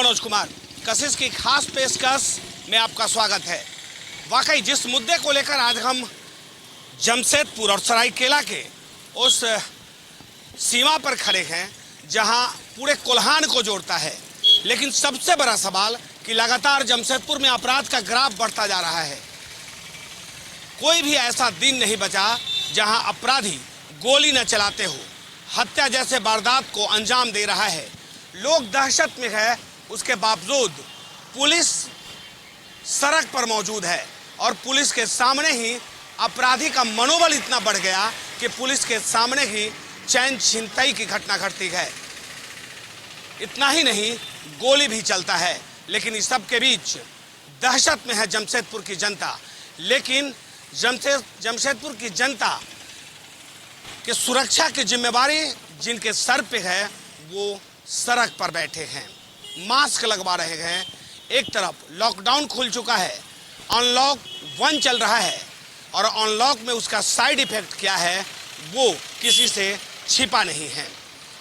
मनोज कुमार, कशिश की खास पेशकश में आपका स्वागत है। वाकई जिस मुद्दे को लेकर आज हम जमशेदपुर और सरायकेला के उस सीमा पर खड़े हैं जहां पूरे कोल्हान को जोड़ता है, लेकिन सबसे बड़ा सवाल कि लगातार जमशेदपुर में अपराध का ग्राफ बढ़ता जा रहा है। कोई भी ऐसा दिन नहीं बचा जहां अपराधी गोली न चलाते हो, हत्या जैसे वारदात को अंजाम दे रहा है। लोग दहशत में है, उसके बावजूद पुलिस सड़क पर मौजूद है और पुलिस के सामने ही अपराधी का मनोबल इतना बढ़ गया कि पुलिस के सामने ही चैन छिनतई की घटना घटती है। इतना ही नहीं, गोली भी चलता है। लेकिन इस सब के बीच दहशत में है जमशेदपुर की जनता। लेकिन जमशेदपुर की जनता कि सुरक्षा की जिम्मेवारी जिनके सर पे है वो सड़क पर बैठे हैं, मास्क लगवा रहे हैं। एक तरफ लॉकडाउन खुल चुका है, अनलॉक 1 चल रहा है और अनलॉक में उसका साइड इफेक्ट क्या है वो किसी से छिपा नहीं है।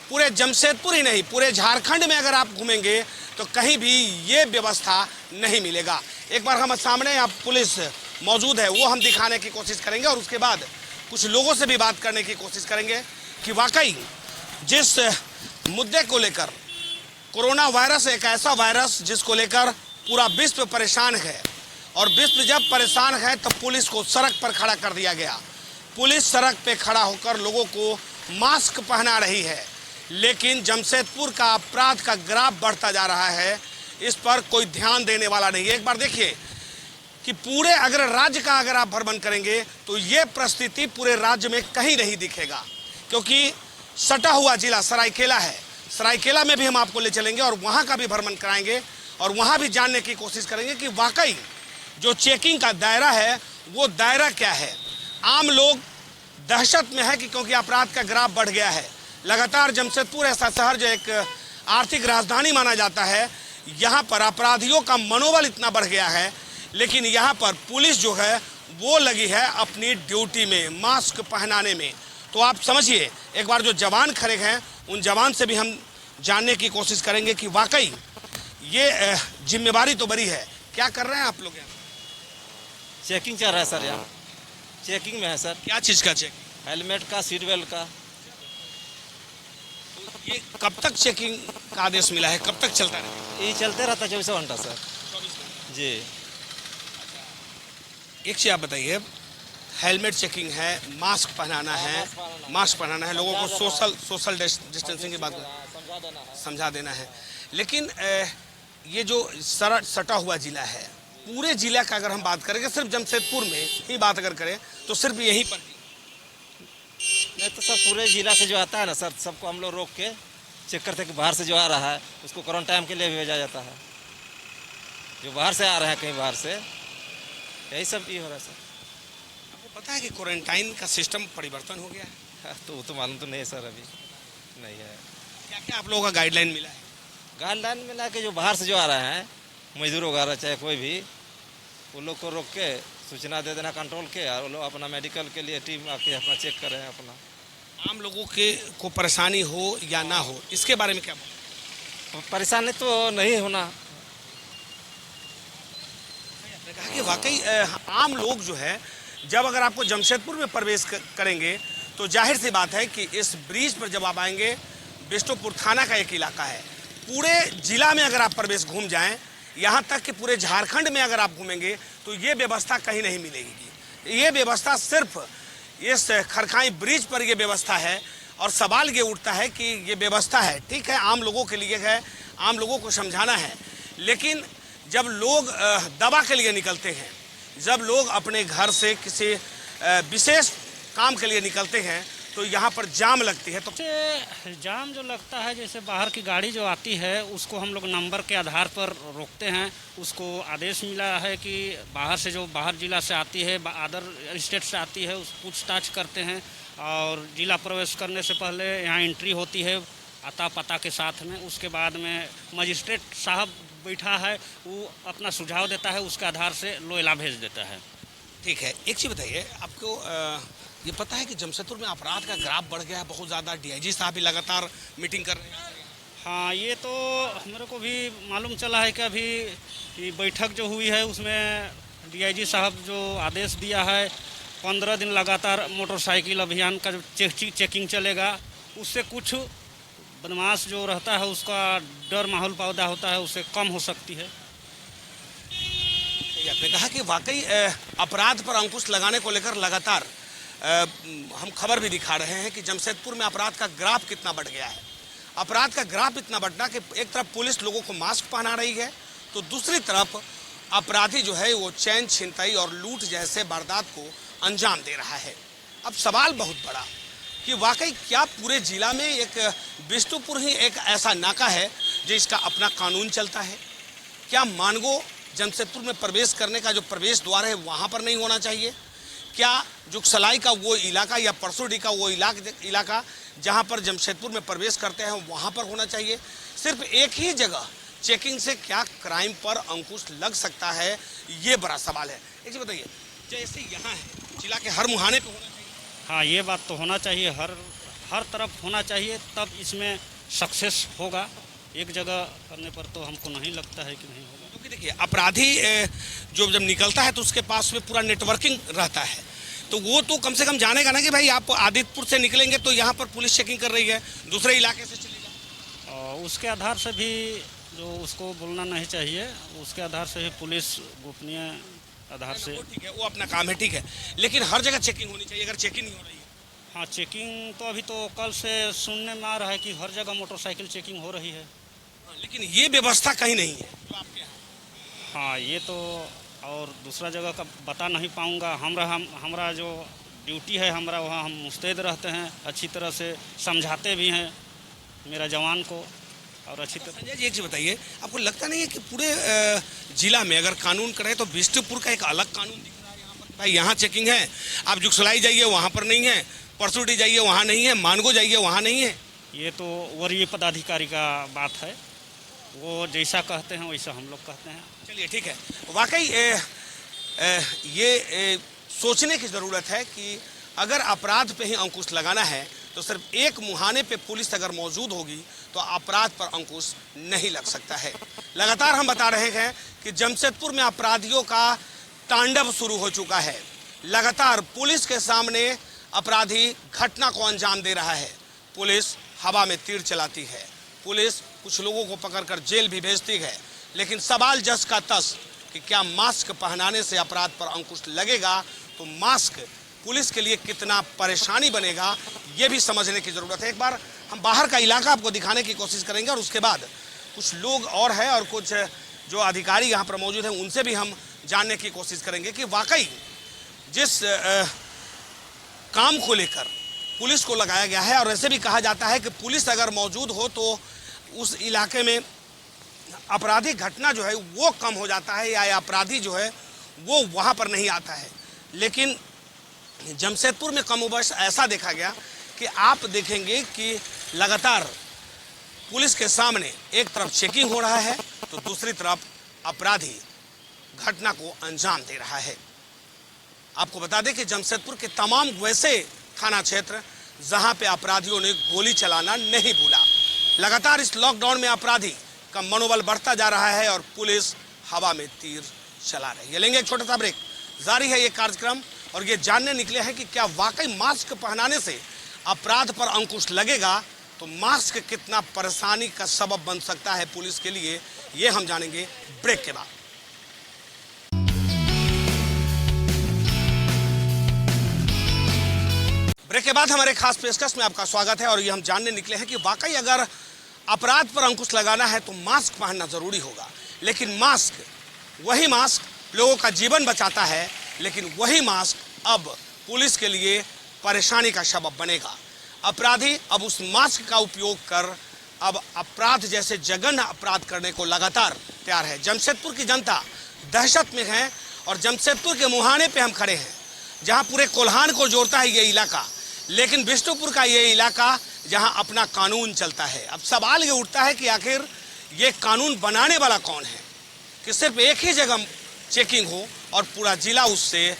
पूरे जमशेदपुर ही नहीं, पूरे झारखंड में अगर आप घूमेंगे तो कहीं भी ये व्यवस्था नहीं मिलेगा। एक बार हम सामने आप पुलिस मौजूद है वो हम दिखाने की कोशिश करेंगे और उसके बाद कुछ लोगों से भी बात करने की कोशिश करेंगे कि वाकई जिस मुद्दे को लेकर कोरोना वायरस एक ऐसा वायरस जिसको लेकर पूरा विश्व परेशान है और विश्व जब परेशान है तब पुलिस को सड़क पर खड़ा कर दिया गया। पुलिस सड़क पे खड़ा होकर लोगों को मास्क पहना रही है, लेकिन जमशेदपुर का अपराध का ग्राफ बढ़ता जा रहा है। इस पर कोई ध्यान देने वाला नहीं है। एक बार देखिए कि पूरे अगर राज्य का अगर आप भ्रमण करेंगे तो ये परिस्थिति पूरे राज्य में कहीं नहीं दिखेगा, क्योंकि सटा हुआ जिला सरायकेला है। सरायकेला में भी हम आपको ले चलेंगे और वहाँ का भी भ्रमण कराएंगे और वहाँ भी जानने की कोशिश करेंगे कि वाकई जो चेकिंग का दायरा है वो दायरा क्या है। आम लोग दहशत में है कि क्योंकि अपराध का ग्राफ बढ़ गया है। लगातार जमशेदपुर ऐसा शहर जो एक आर्थिक राजधानी माना जाता है, यहाँ पर अपराधियों का मनोबल इतना बढ़ गया है, लेकिन यहाँ पर पुलिस जो है वो लगी है अपनी ड्यूटी में, मास्क पहनाने में। तो आप समझिए, एक बार जो जवान खड़े हैं उन जवान से भी हम जानने की कोशिश करेंगे कि वाकई ये जिम्मेवारी तो बड़ी है। क्या कर रहे हैं आप लोग यहाँ? चेकिंग चल रहा है सर, यहाँ चेकिंग में है सर। क्या चीज़ का चेक? हेलमेट का, सीट बेल्ट का। ये कब तक चेकिंग का आदेश मिला है, कब तक चलता है? ये चलते रहता 24 घंटा सर जी। एक चीज़ आप बताइए, हेलमेट चेकिंग है, मास्क पहनाना है, लोगों को सोशल डिस्टेंसिंग की बात समझा देना है। लेकिन ये जो सटा हुआ जिला है, पूरे जिला का अगर हम बात करेंगे, सिर्फ जमशेदपुर में ही बात अगर करें तो सिर्फ यहीं पर नहीं तो सर पूरे जिला से जो आता है ना सर, सबको हम लोग रोक के चेक करते हैं कि बाहर से जो आ रहा है उसको क्वारंटाइन के लिए भेजा जाता है। जो बाहर से आ रहे हैं कहीं बाहर से, यही सब ये हो रहा है सर। आपको पता है कि क्वारंटाइन का सिस्टम परिवर्तन हो गया है? तो वो तो मालूम तो नहीं है सर, अभी नहीं है। क्या क्या आप लोगों का गाइडलाइन मिला है? गाइडलाइन मिला के जो बाहर से जो आ रहे हैं मजदूर वगैरह चाहे कोई भी, वो लोग को रोक के सूचना दे देना कंट्रोल के, और वो लोग अपना मेडिकल के लिए टीम आके अपना चेक करें। अपना आम लोगों के को परेशानी हो या ना हो, इसके बारे में क्या बोल? परेशानी तो नहीं होना। कहा कि वाकई आम लोग जो है जब अगर आपको जमशेदपुर में प्रवेश करेंगे तो जाहिर सी बात है कि इस ब्रिज पर जब आप आएंगे, बिष्टुपुर थाना का एक इलाका है। पूरे जिला में अगर आप प्रवेश घूम जाएं, यहाँ तक कि पूरे झारखंड में अगर आप घूमेंगे तो ये व्यवस्था कहीं नहीं मिलेगी। ये व्यवस्था सिर्फ इस खरखाई ब्रिज पर ये व्यवस्था है और सवाल ये उठता है कि ये व्यवस्था है, ठीक है, आम लोगों के लिए है, आम लोगों को समझाना है, लेकिन जब लोग दवा के लिए निकलते हैं, जब लोग अपने घर से किसी विशेष काम के लिए निकलते हैं तो यहाँ पर जाम लगती है। तो जाम जो लगता है, जैसे बाहर की गाड़ी जो आती है उसको हम लोग नंबर के आधार पर रोकते हैं। उसको आदेश मिला है कि बाहर से जो बाहर जिला से आती है, अदर स्टेट से आती है, उस पूछताछ करते हैं और जिला प्रवेश करने से पहले यहाँ एंट्री होती है अता पता के साथ में। उसके बाद में मजिस्ट्रेट साहब बैठा है, वो अपना सुझाव देता है, उसके आधार से लोयला भेज देता है। ठीक है, एक चीज़ बताइए, आपको ये पता है कि जमशेदपुर में अपराध का ग्राफ बढ़ गया है बहुत ज़्यादा? डीआईजी साहब भी लगातार मीटिंग कर रहे हैं। हाँ, ये तो मेरे को भी मालूम चला है कि अभी ये बैठक जो हुई है उसमें डीआईजी साहब जो आदेश दिया है 15 दिन लगातार मोटरसाइकिल अभियान का जो चेकिंग चलेगा, उससे कुछ बदमाश जो रहता है उसका डर माहौल पैदा होता है, उससे कम हो सकती है। आपने कहा कि वाकई अपराध पर अंकुश लगाने को लेकर लगातार हम खबर भी दिखा रहे हैं कि जमशेदपुर में अपराध का ग्राफ कितना बढ़ गया है। अपराध का ग्राफ इतना बढ़ना कि एक तरफ पुलिस लोगों को मास्क पहना रही है तो दूसरी तरफ अपराधी जो है वो चैन छिनताई और लूट जैसे वारदात को अंजाम दे रहा है। अब सवाल बहुत बड़ा कि वाकई क्या पूरे जिला में एक बिष्टुपुर ही एक ऐसा नाका है जिसका अपना कानून चलता है? क्या मानगो जमशेदपुर में प्रवेश करने का जो प्रवेश द्वार है वहाँ पर नहीं होना चाहिए? क्या जुगसलाई का वो इलाका या परसोडी का वो इलाका जहाँ पर जमशेदपुर में प्रवेश करते हैं वहाँ पर होना चाहिए? सिर्फ एक ही जगह चेकिंग से क्या क्राइम पर अंकुश लग सकता है, ये बड़ा सवाल है। एक चीज़ बताइए, जैसे यहाँ है जिला के हर मुहाने पे होना चाहिए? हाँ, ये बात तो होना चाहिए, हर तरफ होना चाहिए, तब इसमें सक्सेस होगा। एक जगह करने पर तो हमको नहीं लगता है कि नहीं होगा। क्योंकि देखिए अपराधी जो जब निकलता है तो उसके पास में पूरा नेटवर्किंग रहता है, तो वो तो कम से कम जानेगा ना कि भाई आप आदित्यपुर से निकलेंगे तो यहाँ पर पुलिस चेकिंग कर रही है, दूसरे इलाके से चलेगा। और उसके आधार से भी जो उसको बोलना नहीं चाहिए, उसके आधार से ही पुलिस गोपनीय आधार से, ठीक है, वो अपना काम है, ठीक है, लेकिन हर जगह चेकिंग होनी चाहिए। अगर चेकिंग नहीं हो रही है, हाँ, चेकिंग तो अभी तो कल से सुनने में आ रहा है कि हर जगह मोटरसाइकिल चेकिंग हो रही है, लेकिन ये व्यवस्था कहीं नहीं है जो आपके यहाँ। हाँ, ये तो और दूसरा जगह का बता नहीं पाऊँगा। हमारा जो ड्यूटी है हमारा, वहाँ हम मुस्तैद रहते हैं, अच्छी तरह से समझाते भी हैं मेरा जवान को और अच्छी तरह। संजय जी एक चीज़ बताइए, आपको लगता नहीं है कि पूरे जिला में अगर कानून करें तो बिष्टुपुर का एक अलग कानून दिख रहा है यहाँ पर? भाई यहाँ चेकिंग है, आप जुगसलाई जाइए वहाँ पर नहीं है, परसोडी जाइए वहाँ नहीं है, मानगो जाइए वहाँ नहीं है। ये तो वरीय पदाधिकारी का बात है, वो जैसा कहते हैं वैसा हम लोग कहते हैं। चलिए ठीक है, वाकई ये सोचने की ज़रूरत है कि अगर अपराध पे ही अंकुश लगाना है तो सिर्फ एक मुहाने पे पुलिस अगर मौजूद होगी तो अपराध पर अंकुश नहीं लग सकता है। लगातार हम बता रहे हैं कि जमशेदपुर में अपराधियों का तांडव शुरू हो चुका है। लगातार पुलिस के सामने अपराधी घटना को अंजाम दे रहा है। पुलिस हवा में तीर चलाती है, पुलिस कुछ लोगों को पकड़कर जेल भी भेजती है, लेकिन सवाल जस का तस कि क्या मास्क पहनाने से अपराध पर अंकुश लगेगा, तो मास्क पुलिस के लिए कितना परेशानी बनेगा ये भी समझने की ज़रूरत है। एक बार हम बाहर का इलाका आपको दिखाने की कोशिश करेंगे और उसके बाद कुछ लोग और हैं और कुछ जो अधिकारी यहाँ पर मौजूद हैं उनसे भी हम जानने की कोशिश करेंगे कि वाकई जिस काम को लेकर पुलिस को लगाया गया है, और ऐसे भी कहा जाता है कि पुलिस अगर मौजूद हो तो उस इलाके में आपराधिक घटना जो है वो कम हो जाता है या अपराधी जो है वो वहाँ पर नहीं आता है। लेकिन जमशेदपुर में कमोबश ऐसा देखा गया कि आप देखेंगे कि लगातार पुलिस के सामने एक तरफ चेकिंग हो रहा है तो दूसरी तरफ अपराधी घटना को अंजाम दे रहा है। आपको बता दें कि जमशेदपुर के तमाम वैसे थाना क्षेत्र जहां पे अपराधियों ने गोली चलाना नहीं भूला। लगातार इस लॉकडाउन में अपराधी का मनोबल बढ़ता जा रहा है और पुलिस हवा में तीर चला रही है। लेंगे एक छोटा सा ब्रेक, जारी है ये कार्यक्रम और ये जानने निकले हैं कि क्या वाकई मास्क पहनाने से अपराध पर अंकुश लगेगा, तो मास्क कितना परेशानी का सबब बन सकता है पुलिस के लिए, ये हम जानेंगे ब्रेक के बाद। ब्रेक के बाद हमारे खास पेशकश में आपका स्वागत है और ये हम जानने निकले हैं कि वाकई अगर अपराध पर अंकुश लगाना है तो मास्क पहनना जरूरी होगा। लेकिन मास्क, वही मास्क लोगों का जीवन बचाता है, लेकिन वही मास्क अब पुलिस के लिए परेशानी का सबब बनेगा। अपराधी अब उस मास्क का उपयोग कर अब अपराध जैसे जघन्य अपराध करने को लगातार तैयार है। जमशेदपुर की जनता दहशत में है और जमशेदपुर के मुहाने पे हम खड़े हैं जहां पूरे कोल्हान को जोड़ता है ये इलाका, लेकिन बिष्टुपुर का ये इलाका जहां अपना कानून चलता है। अब सवाल ये उठता है कि आखिर ये कानून बनाने वाला कौन है कि सिर्फ एक ही जगह चेकिंग हो और पूरा जिला उससे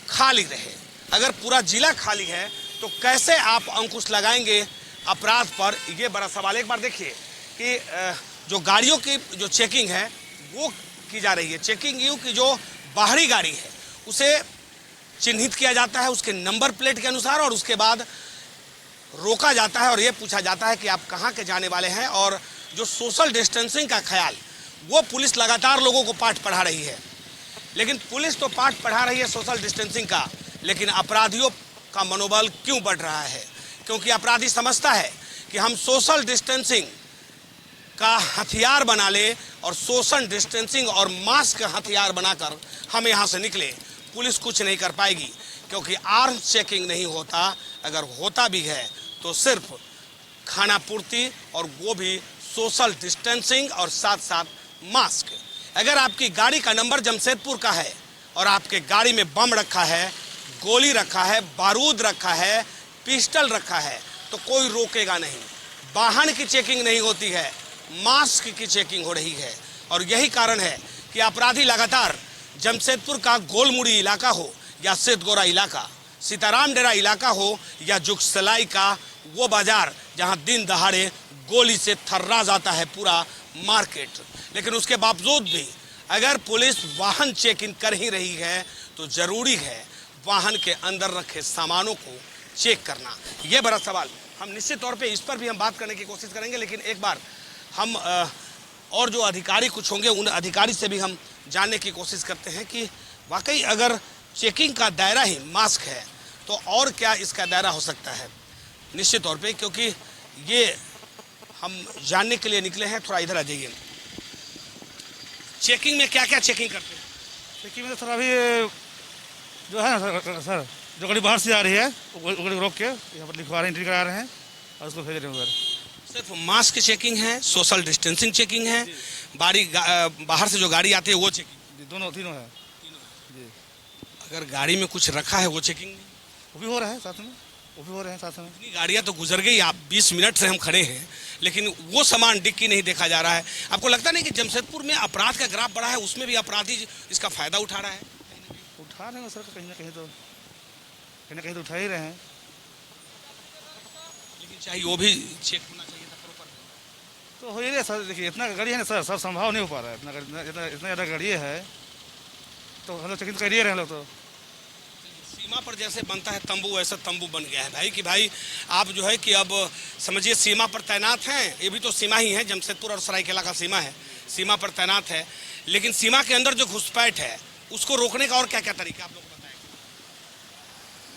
खाली रहे। अगर पूरा जिला खाली है तो कैसे आप अंकुश लगाएंगे अपराध पर, ये बड़ा सवाल। एक बार देखिए कि जो गाड़ियों की जो चेकिंग है वो की जा रही है। चेकिंग यूँ कि जो बाहरी गाड़ी है उसे चिन्हित किया जाता है उसके नंबर प्लेट के अनुसार, और उसके बाद रोका जाता है और ये पूछा जाता है कि आप कहाँ के जाने वाले हैं। और जो सोशल डिस्टेंसिंग का ख्याल वो पुलिस लगातार लोगों को पाठ पढ़ा रही है। लेकिन पुलिस तो पाठ पढ़ा रही है सोशल डिस्टेंसिंग का, लेकिन अपराधियों का मनोबल क्यों बढ़ रहा है? क्योंकि अपराधी समझता है कि हम सोशल डिस्टेंसिंग का हथियार बना ले और सोशल डिस्टेंसिंग और मास्क का हथियार बनाकर हम यहाँ से निकले, पुलिस कुछ नहीं कर पाएगी। क्योंकि आर्म चेकिंग नहीं होता, अगर होता भी है तो सिर्फ खाना पूर्ति, और वो भी सोशल डिस्टेंसिंग और साथ साथ मास्क। अगर आपकी गाड़ी का नंबर जमशेदपुर का है और आपके गाड़ी में बम रखा है, गोली रखा है, बारूद रखा है, पिस्टल रखा है, तो कोई रोकेगा नहीं। वाहन की चेकिंग नहीं होती है, मास्क की चेकिंग हो रही है। और यही कारण है कि अपराधी लगातार जमशेदपुर का गोलमुड़ी इलाका हो या सेतगोरा इलाका, सीताराम डेरा इलाका हो या जुगसलाई का वो बाजार जहां दिन दहाड़े गोली से थर्रा जाता है पूरा मार्केट, लेकिन उसके बावजूद भी अगर पुलिस वाहन चेकिंग कर ही रही है तो जरूरी है वाहन के अंदर रखे सामानों को चेक करना। ये बड़ा सवाल, हम निश्चित तौर पे इस पर भी हम बात करने की कोशिश करेंगे। लेकिन एक बार हम और जो अधिकारी कुछ होंगे उन अधिकारी से भी हम जानने की कोशिश करते हैं कि वाकई अगर चेकिंग का दायरा ही मास्क है तो और क्या इसका दायरा हो सकता है। निश्चित तौर पे, क्योंकि ये हम जानने के लिए निकले हैं। थोड़ा इधर आ जाइए। चेकिंग में क्या क्या चेकिंग करते हैं? चेकिंग में तो सर अभी जो है ना सर जो गाड़ी बाहर से आ रही है वो गाड़ी रोक के यहाँ पर लिखवा रहे हैं, एंट्री करा रहे हैं और उसको भेज रहे हैं उधर। सिर्फ मास्क चेकिंग है, सोशल डिस्टेंसिंग चेकिंग है, बाहर से जो गाड़ी आती है वो चेकिंग? दोनों तीनों है जी। अगर गाड़ी में कुछ रखा है वो चेकिंग नहीं? वो भी हो रहा है साथ में, वो भी हो रहे हैं साथ में। इतनी गाड़ियाँ तो गुजर गई, आप 20 मिनट से हम खड़े हैं, लेकिन वो सामान डिक्की नहीं देखा जा रहा है। आपको लगता नहीं कि जमशेदपुर में अपराध का ग्राफ बढ़ा है, उसमें भी अपराधी इसका फायदा उठा रहा है? उठा रहे हैं सर, कहीं ना कहीं तो उठा ही रहे हैं। लेकिन चाहिए वो भी चेक होना चाहिए था प्रॉपर। तो हो ही रहा सर। देखिए इतना गाड़ी है ना सर, सब संभव नहीं हो पा रहा है। इतना ज़्यादा गाड़ी है तो हम लोग चेकिंग कर ही रहे हैं लोग। तो सीमा पर जैसे बनता है तंबू, वैसा तंबू बन गया है भाई कि भाई आप जो है कि अब समझिए सीमा पर तैनात हैं। ये भी तो सीमा ही है, जमशेदपुर और सरायकेला का सीमा है, सीमा पर तैनात है। लेकिन सीमा के अंदर जो घुसपैठ है उसको रोकने का और क्या क्या तरीका आप लोग बताएं?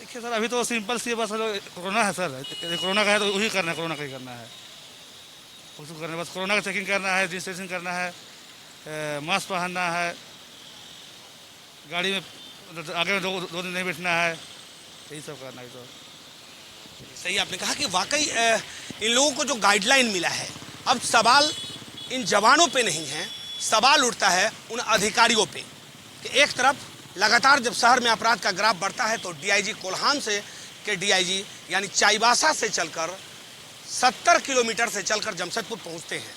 देखिए सर अभी तो सिंपल सी बस कोरोना है सर, कोरोना का है तो वही करना है, कोरोना का ही करना है उसको करना है। बस कोरोना का चेकिंग करना है, डिस्टेंसिंग करना है, मास्क पहनना है, गाड़ी में आगे में दो दिन नहीं बैठना है, यही सब करना है। तो सही आपने कहा कि वाकई इन लोगों को जो गाइडलाइन मिला है, अब सवाल इन जवानों पे नहीं है, सवाल उठता है उन अधिकारियों पे कि एक तरफ लगातार जब शहर में अपराध का ग्राफ बढ़ता है तो डीआईजी कोल्हान से के डीआईजी यानी चाईबासा से चलकर 70 किलोमीटर से चलकर जमशेदपुर पहुंचते हैं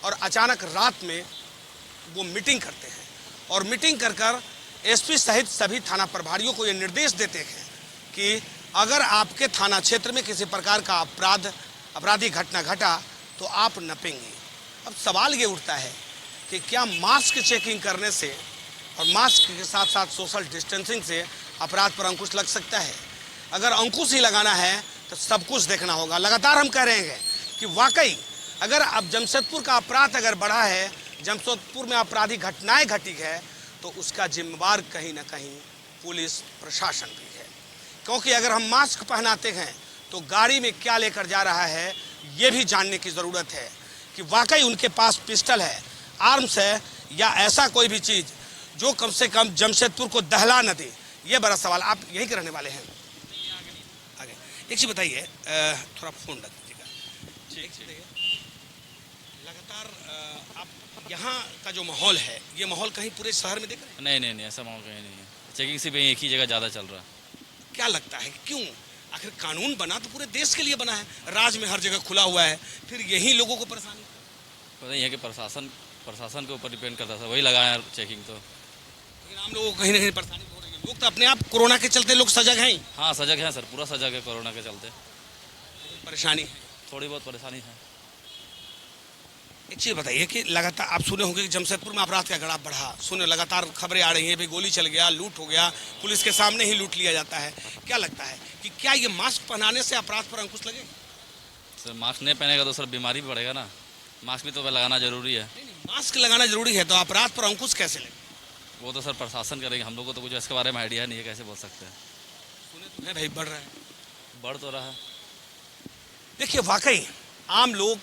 और अचानक रात में वो मीटिंग करते हैं और मीटिंग कर एसपी सहित सभी थाना प्रभारियों को ये निर्देश देते हैं कि अगर आपके थाना क्षेत्र में किसी प्रकार का आपराधिक घटना घटा तो आप नपेंगे। अब सवाल ये उठता है कि क्या मास्क चेकिंग करने से और मास्क के साथ साथ सोशल डिस्टेंसिंग से अपराध पर अंकुश लग सकता है? अगर अंकुश ही लगाना है तो सब कुछ देखना होगा। लगातार हम कह रहे हैं कि वाकई अगर अब जमशेदपुर का अपराध अगर बढ़ा है, जमशेदपुर में आपराधिक घटनाएं घटी है, तो उसका जिम्मेवार कहीं ना कहीं पुलिस प्रशासन भी है। क्योंकि अगर हम मास्क पहनाते हैं तो गाड़ी में क्या लेकर जा रहा है ये भी जानने की ज़रूरत है कि वाकई उनके पास पिस्टल है, आर्म्स है, या ऐसा कोई भी चीज़ जो कम से कम जमशेदपुर को दहला न दे। ये बड़ा सवाल। आप यही करने वाले हैं? आगे एक चीज़ बताइए, थोड़ा फ़ोन रख दीजिएगा। लगातार आप यहाँ का जो माहौल है, ये माहौल कहीं पूरे शहर में देख रहे हैं? नहीं ऐसा माहौल कहीं नहीं है। चेकिंग सिर्फ एक ही जगह ज़्यादा चल रहा है। क्या लगता है क्यों? आखिर कानून बना तो पूरे देश के लिए बना है, राज्य में हर जगह खुला हुआ है, फिर यही लोगों को परेशानी? पता नहीं है कि प्रशासन के ऊपर डिपेंड करता था, वही लगाया चेकिंग। तो लेकिन आम लोगों को कहीं ना कहीं परेशानी हो रही है। लोग तो अपने आप कोरोना के चलते लोग सजग हैं ही। हाँ सजग है सर, पूरा सजग है कोरोना के चलते। परेशानी है, थोड़ी बहुत परेशानी है। एक चीज़ बताइए कि लगातार आप सुने होंगे कि जमशेदपुर में अपराध का गड़ा बढ़ा, सुने लगातार खबरें आ रही हैं, भाई गोली चल गया, लूट हो गया, पुलिस के सामने ही लूट लिया जाता है। क्या लगता है कि क्या ये मास्क पहनाने से अपराध पर अंकुश लगेगा? सर मास्क नहीं पहनेगा तो सर बीमारी भी बढ़ेगा ना, मास्क भी तो लगाना जरूरी है। मास्क लगाना जरूरी है, तो अपराध पर अंकुश कैसे लगे? वो तो सर प्रशासन करेंगे, हम लोग को तो कुछ इसके बारे में आइडिया नहीं है, कैसे बोल सकते हैं। सुने तो है भाई बढ़ रहा है। बढ़ तो रहा है। देखिए वाकई आम लोग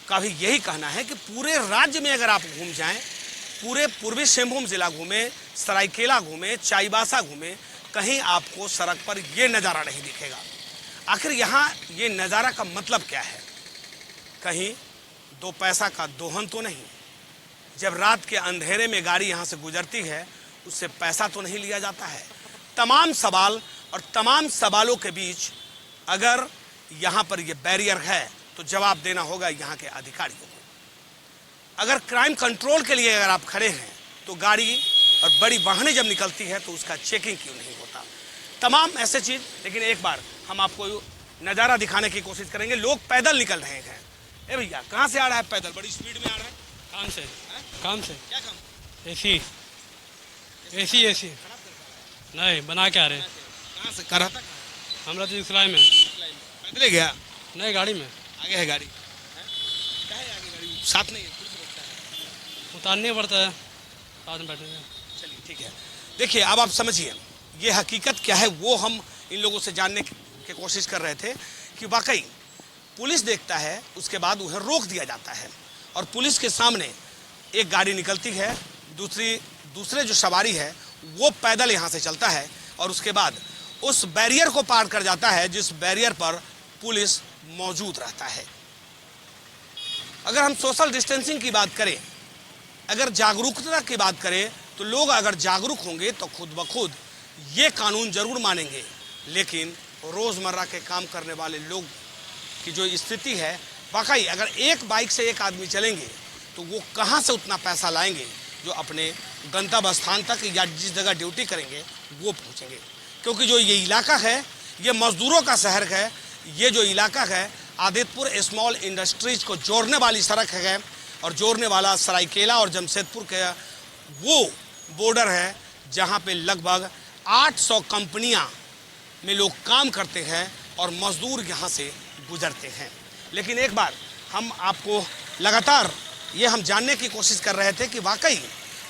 का भी यही कहना है कि पूरे राज्य में अगर आप घूम जाएं, पूरे पूर्वी सिंहभूम जिला घूमें, सरायकेला घूमें, चाईबासा घूमें, कहीं आपको सड़क पर ये नज़ारा नहीं दिखेगा। आखिर यहाँ ये नज़ारा का मतलब क्या है? कहीं दो पैसा का दोहन तो नहीं? जब रात के अंधेरे में गाड़ी यहाँ से गुजरती है, उससे पैसा तो नहीं लिया जाता है? तमाम सवाल और तमाम सवालों के बीच अगर यहाँ पर ये बैरियर है तो जवाब देना होगा यहाँ के अधिकारियों को। अगर क्राइम कंट्रोल के लिए अगर आप खड़े हैं तो गाड़ी और बड़ी वाहनें जब निकलती है तो उसका चेकिंग क्यों नहीं होता? तमाम ऐसे चीज़। लेकिन एक बार हम आपको नज़ारा दिखाने की कोशिश करेंगे। लोग पैदल निकल रहे हैं। ए भैया कहाँ से आ रहा है पैदल? बड़ी स्पीड में आ रहा है। काम से। काम से। क्या काम? एसी नहीं बना के आ रहे। कहाँ से कर रहा था? हमरा तो सिलाई में। पैदल गया? नहीं गाड़ी में। आगे है गाड़ी? क्या है आगे गाड़ी? साथ नहीं है, पुलिस रोकता है। उतारने पड़ता है, साथ में बैठेंगे। चलिए ठीक है। देखिए अब आप समझिए ये हकीकत क्या है, वो हम इन लोगों से जानने की कोशिश कर रहे थे कि वाकई पुलिस देखता है, उसके बाद उन्हें रोक दिया जाता है और पुलिस के सामने एक गाड़ी निकलती है, दूसरे जो सवारी है वो पैदल यहाँ से चलता है और उसके बाद उस बैरियर को पार कर जाता है जिस बैरियर पर पुलिस मौजूद रहता है। अगर हम सोशल डिस्टेंसिंग की बात करें, अगर जागरूकता की बात करें, तो लोग अगर जागरूक होंगे तो खुद ब खुद ये कानून जरूर मानेंगे। लेकिन रोज़मर्रा के काम करने वाले लोग की जो स्थिति है, वाकई अगर एक बाइक से एक आदमी चलेंगे तो वो कहाँ से उतना पैसा लाएंगे जो अपने गंतव्य स्थान तक या जिस जगह ड्यूटी करेंगे वो पहुँचेंगे। क्योंकि जो ये इलाका है ये मजदूरों का शहर है। ये जो इलाका है आदितपुर स्मॉल इंडस्ट्रीज को जोड़ने वाली सड़क है और जोड़ने वाला सरायकेला और जमशेदपुर का वो बॉर्डर है जहाँ पे लगभग 800 कंपनियाँ में लोग काम करते हैं और मजदूर यहाँ से गुजरते हैं। लेकिन एक बार हम आपको लगातार ये हम जानने की कोशिश कर रहे थे कि वाकई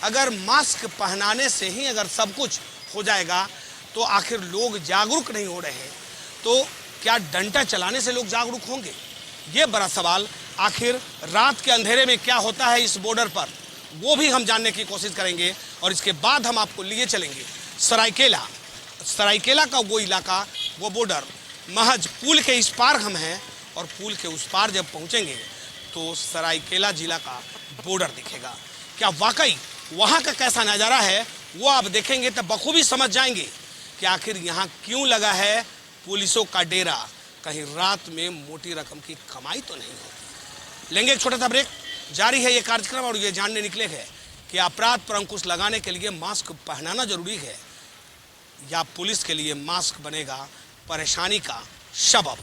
अगर मास्क पहनाने से ही अगर सब कुछ हो जाएगा तो आखिर लोग जागरूक नहीं हो रहे हैं, तो क्या डंडा चलाने से लोग जागरूक होंगे? ये बड़ा सवाल। आखिर रात के अंधेरे में क्या होता है इस बॉर्डर पर, वो भी हम जानने की कोशिश करेंगे और इसके बाद हम आपको लिए चलेंगे सरायकेला का वो इलाका, वो बॉर्डर। महज पुल के इस पार हम हैं और पुल के उस पार जब पहुंचेंगे तो सरायकेला जिला का बॉर्डर दिखेगा। क्या वाकई वहाँ का कैसा नज़ारा है वो आप देखेंगे तो बखूबी समझ जाएंगे कि आखिर यहाँ क्यों लगा है पुलिसों का डेरा। कहीं रात में मोटी रकम की कमाई तो नहीं होती। लेंगे एक छोटा सा ब्रेक, जारी है ये कार्यक्रम और ये जानने निकले हैं कि अपराध पर अंकुश लगाने के लिए मास्क पहनाना जरूरी है या पुलिस के लिए मास्क बनेगा परेशानी का सबब।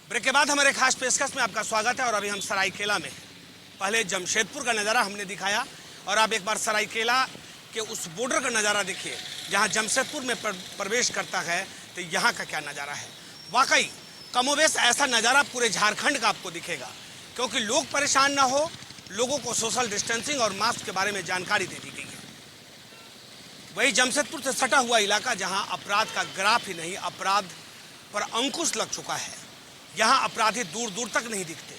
ब्रेक के बाद हमारे खास पेशकश में आपका स्वागत है और अभी हम सरायकेला में हैं। पहले जमशेदपुर का नज़ारा हमने दिखाया और आप एक बार सरायकेला के उस बॉर्डर का नज़ारा देखिए जहां जमशेदपुर में प्रवेश करता है तो यहाँ का क्या नज़ारा है। वाकई कमोवेश ऐसा नज़ारा पूरे झारखंड का आपको दिखेगा क्योंकि लोग परेशान ना हो, लोगों को सोशल डिस्टेंसिंग और मास्क के बारे में जानकारी दे दी गई है। वही जमशेदपुर से सटा हुआ इलाका जहाँ अपराध का ग्राफ ही नहीं, अपराध पर अंकुश लग चुका है। यहाँ अपराधी दूर दूर तक नहीं दिखते,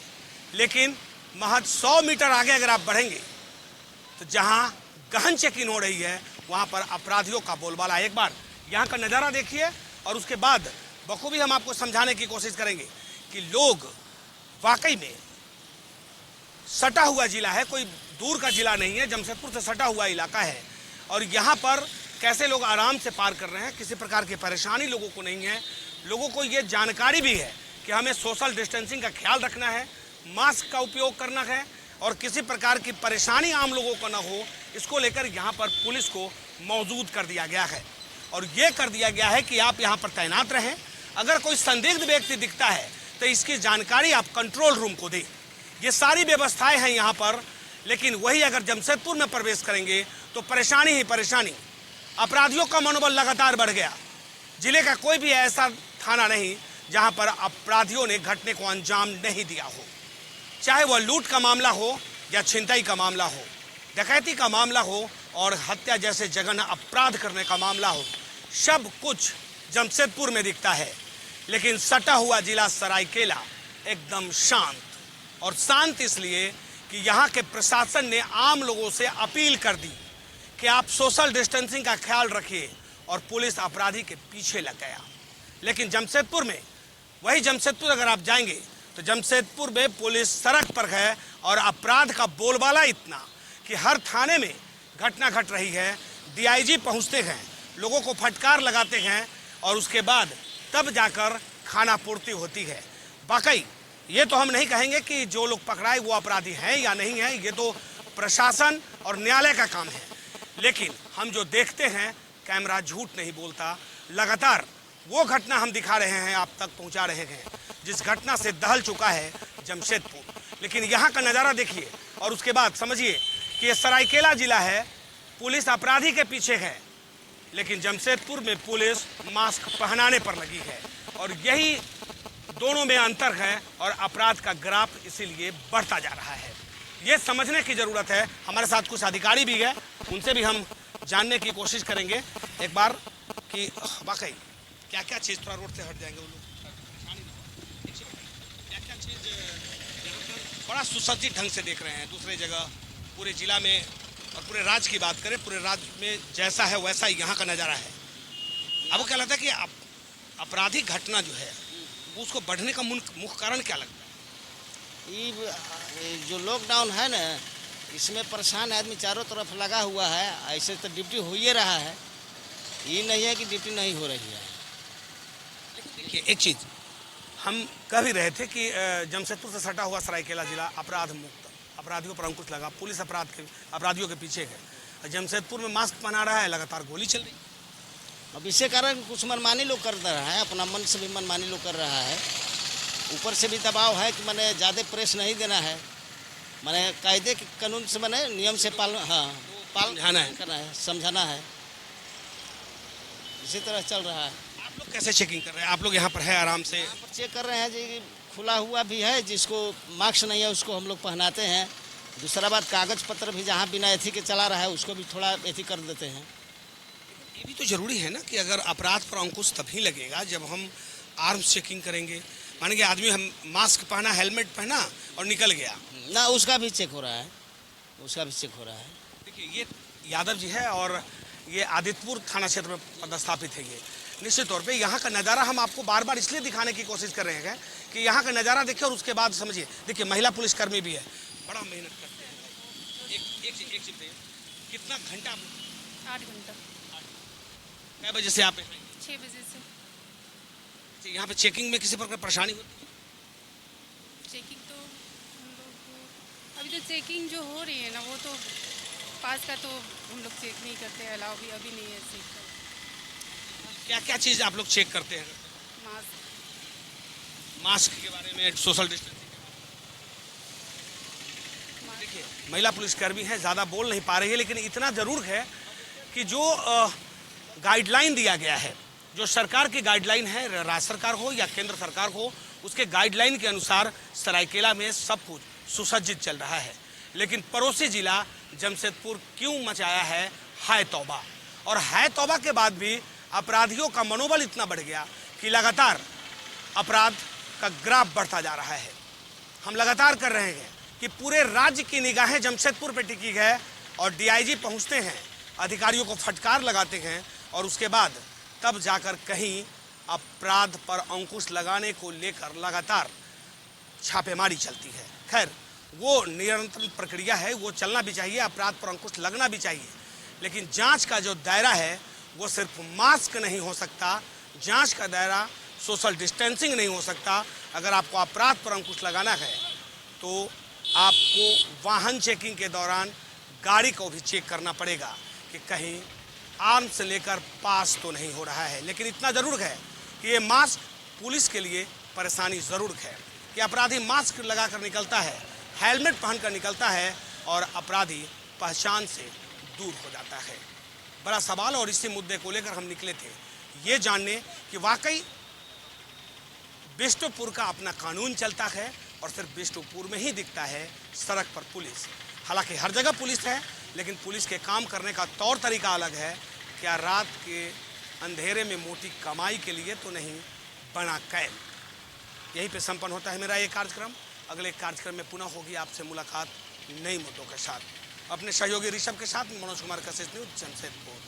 लेकिन महज 100 मीटर आगे अगर आप बढ़ेंगे तो जहाँ गहन चेकिंग हो रही है वहाँ पर अपराधियों का बोलबाला। एक बार यहाँ का नज़ारा देखिए और उसके बाद बखूबी हम आपको समझाने की कोशिश करेंगे कि लोग वाकई में सटा हुआ जिला है, कोई दूर का जिला नहीं है, जमशेदपुर से सटा हुआ इलाका है और यहाँ पर कैसे लोग आराम से पार कर रहे हैं, किसी प्रकार की परेशानी लोगों को नहीं है। लोगों को ये जानकारी भी है कि हमें सोशल डिस्टेंसिंग का ख्याल रखना है, मास्क का उपयोग करना है और किसी प्रकार की परेशानी आम लोगों को ना हो, इसको लेकर यहाँ पर पुलिस को मौजूद कर दिया गया है। और ये कर दिया गया है कि आप यहाँ पर तैनात रहें, अगर कोई संदिग्ध व्यक्ति दिखता है तो इसकी जानकारी आप कंट्रोल रूम को दें। ये सारी व्यवस्थाएं हैं यहाँ पर, लेकिन वही अगर जमशेदपुर में प्रवेश करेंगे तो परेशानी ही परेशानी। अपराधियों का मनोबल लगातार बढ़ गया। जिले का कोई भी ऐसा थाना नहीं जहाँ पर अपराधियों ने घटने को अंजाम नहीं दिया हो, चाहे वह लूट का मामला हो या छिनताई का मामला हो, डकैती का मामला हो और हत्या जैसे जघन्य अपराध करने का मामला हो। सब कुछ जमशेदपुर में दिखता है, लेकिन सटा हुआ जिला सरायकेला एकदम शांत। और शांत इसलिए कि यहाँ के प्रशासन ने आम लोगों से अपील कर दी कि आप सोशल डिस्टेंसिंग का ख्याल रखिए, और पुलिस अपराधी के पीछे लग गया। लेकिन जमशेदपुर में, वही जमशेदपुर अगर आप जाएंगे तो जमशेदपुर में पुलिस सड़क पर है और अपराध का बोलबाला इतना कि हर थाने में घटना घट रही है। डीआईजी पहुंचते हैं, लोगों को फटकार लगाते हैं और उसके बाद तब जाकर खाना पूर्ति होती है। वाकई ये तो हम नहीं कहेंगे कि जो लोग पकड़ाए वो अपराधी हैं या नहीं है, ये तो प्रशासन और न्यायालय का काम है। लेकिन हम जो देखते हैं, कैमरा झूठ नहीं बोलता। लगातार वो घटना हम दिखा रहे हैं, आप तक पहुंचा रहे हैं, जिस घटना से दहल चुका है जमशेदपुर। लेकिन यहाँ का नज़ारा देखिए और उसके बाद समझिए कि ये सरायकेला जिला है, पुलिस अपराधी के पीछे है, लेकिन जमशेदपुर में पुलिस मास्क पहनाने पर लगी है। और यही दोनों में अंतर है और अपराध का ग्राफ इसीलिए बढ़ता जा रहा है। ये समझने की ज़रूरत है। हमारे साथ कुछ अधिकारी भी है, उनसे भी हम जानने की कोशिश करेंगे एक बार कि वाकई क्या क्या चीज़, थोड़ा रोड से हट जाएंगे वो लोग, क्या क्या चीज़ बड़ा सुसज्जित ढंग से देख रहे हैं। दूसरे जगह पूरे जिला में और पूरे राज्य की बात करें, पूरे राज्य में जैसा है वैसा ही यहाँ का नज़ारा है। अब वो क्या लगता है कि आपराधिक घटना जो है उसको बढ़ने का मुख्य कारण क्या लगता है? ये जो लॉकडाउन है ना, इसमें परेशान आदमी चारों तरफ लगा हुआ है। ऐसे तो ड्यूटी हो ही रहा है, ये नहीं है कि ड्यूटी नहीं हो रही है। लेकिन देखिए एक चीज़ हम कह भी रहे थे कि जमशेदपुर से सटा हुआ सरायकेला जिला अपराध मुक्त, अपराधियों पर अंकुश लगा, पुलिस अपराधियों के पीछे है। जमशेदपुर में मास्क पहना रहा है, लगातार गोली चल रही। अब इससे कारण कुछ मनमानी लोग कर रहा है, अपना मन से भी मनमानी लोग कर रहा है। ऊपर से भी दबाव है कि मैंने ज़्यादा प्रेस नहीं देना है, मैंने कायदे के कानून से मैंने नियम से पालन करना है, समझाना है। इसी तरह चल रहा है। आप लोग कैसे चेकिंग कर रहे हैं? आप लोग यहाँ पर है आराम से चेक कर रहे हैं जी, खुला हुआ भी है, जिसको मास्क नहीं है उसको हम लोग पहनाते हैं। दूसरा बात, कागज पत्र भी जहाँ बिना एथी के चला रहा है उसको भी थोड़ा एथी कर देते हैं। ये भी तो जरूरी है ना कि अगर अपराध पर अंकुश तभी लगेगा जब हम आर्म्स चेकिंग करेंगे। माने कि आदमी हम मास्क पहना, हेलमेट पहना और निकल गया ना, उसका भी चेक हो रहा है, उसका भी चेक हो रहा है। देखिए ये यादव जी है और ये आदित्यपुर थाना क्षेत्र में पदस्थापित है। ये निश्चित तौर पे यहाँ का नज़ारा हम आपको बार बार इसलिए दिखाने की कोशिश कर रहे हैं कि यहाँ का नज़ारा देखिए और उसके बाद समझिए। देखिए महिला पुलिसकर्मी भी है, बड़ा मेहनत करते हैं। एक चीज़ कितना घंटा? 8 घंटा। कै बजे से आप 6 बजे से। यहाँ पे चेकिंग में किसी प्रकार परेशानी होती है? चेकिंग तो हम लोग को अभी तो चेकिंग जो हो रही है ना, वो तो पास का तो हम लोग चेक नहीं करते हैं, अलाउ भी अभी नहीं है चेक का। क्या क्या चीज़ आप लोग चेक करते हैं? मास्क के बारे में, सोशल डिस्टेंसिंग। देखिए महिला पुलिसकर्मी है, ज़्यादा बोल नहीं पा रही है, लेकिन इतना ज़रूर है कि जो गाइडलाइन दिया गया है, जो सरकार की गाइडलाइन है, राज्य सरकार हो या केंद्र सरकार हो, उसके गाइडलाइन के अनुसार सरायकेला में सब कुछ सुसज्जित चल रहा है। लेकिन पड़ोसी जिला जमशेदपुर क्यों मचाया है हाय तौबा। और हाय तौबा के बाद भी अपराधियों का मनोबल इतना बढ़ गया कि लगातार अपराध का ग्राफ बढ़ता जा रहा है। हम लगातार कर रहे हैं कि पूरे राज्य की निगाहें जमशेदपुर पर टिकी है और डीआईजी पहुंचते हैं, अधिकारियों को फटकार लगाते हैं और उसके बाद तब जाकर कहीं अपराध पर अंकुश लगाने को लेकर लगातार छापेमारी चलती है। खैर वो निरंतर प्रक्रिया है, वो चलना भी चाहिए, अपराध पर अंकुश लगना भी चाहिए। लेकिन जांच का जो दायरा है वो सिर्फ मास्क नहीं हो सकता, जांच का दायरा सोशल डिस्टेंसिंग नहीं हो सकता। अगर आपको अपराध पर अंकुश लगाना है तो आपको वाहन चेकिंग के दौरान गाड़ी को भी चेक करना पड़ेगा कि कहीं आर्म से लेकर पास तो नहीं हो रहा है। लेकिन इतना ज़रूर है कि ये मास्क पुलिस के लिए परेशानी ज़रूर है कि अपराधी मास्क लगाकर निकलता है, हेलमेट पहनकर निकलता है और अपराधी पहचान से दूर हो जाता है। बड़ा सवाल, और इसी मुद्दे को लेकर हम निकले थे ये जानने कि वाकई बिष्टुपुर का अपना कानून चलता है और सिर्फ बिष्टुपुर में ही दिखता है सड़क पर पुलिस। हालांकि हर जगह पुलिस है, लेकिन पुलिस के काम करने का तौर तरीका अलग है। क्या रात के अंधेरे में मोटी कमाई के लिए तो नहीं, बना कैद। यहीं पे संपन्न होता है मेरा ये कार्यक्रम। अगले कार्यक्रम में पुनः होगी आपसे मुलाकात नई मुद्दों के साथ। अपने सहयोगी ऋषभ के साथ मनोज कुमार कशिश न्यूज़ जमशेदपुर।